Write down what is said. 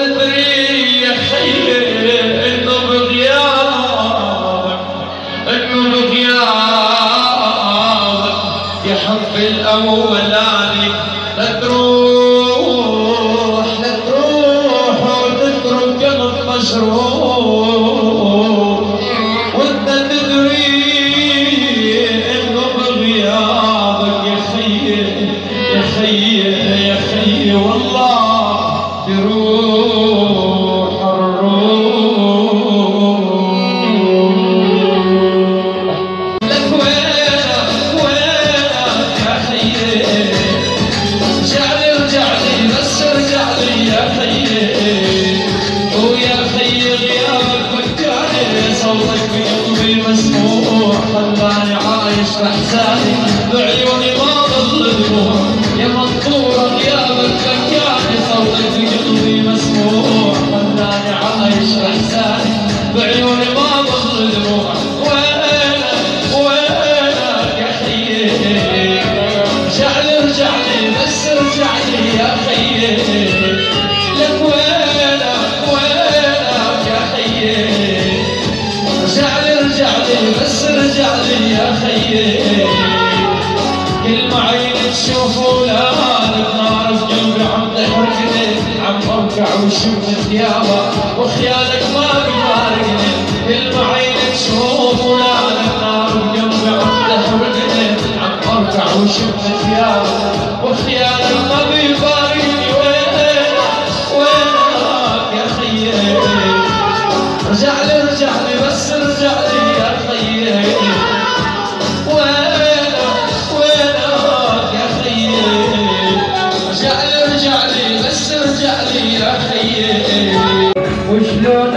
تدري يا خيي انه بغيابك يا حب الاولاني لا تروح وتترك قلب مشروح وانت تدري انه بغيابك يا خيي والله بروح الروح لك وينك يا خيي ارجع لي بس ارجع لي يا خيي ويا خيي غيابك فكرني صوتك بقلبي مسموع خلاني عايش باحزاني بعيوني ما ظل دموع يا منطورة غيابك فكرني صوتك بقلبي مسموع خلاني عايش باحزاني بعيوني ما ظل دموع وينك يا خيي ارجع لي بس ارجع لي يا خيي لك وينك يا خيي ارجع لي بس ارجع لي يا خيي كل ما عيني تشوف ولادك نار بقلبي عم تحرقني عم اركع وشوف ثيابها وخيالك ما بيفارقني كل ما عيني تشوف ولادك نار بقلبي عم تحرقني عم اركع وشوف ثيابها وخيالك ما بيفارقني وينك يا خيي ارجع لي بس ارجع لي يا خيي وينك يا خيي ارجع لي بس ارجع لي يا خيي وشلون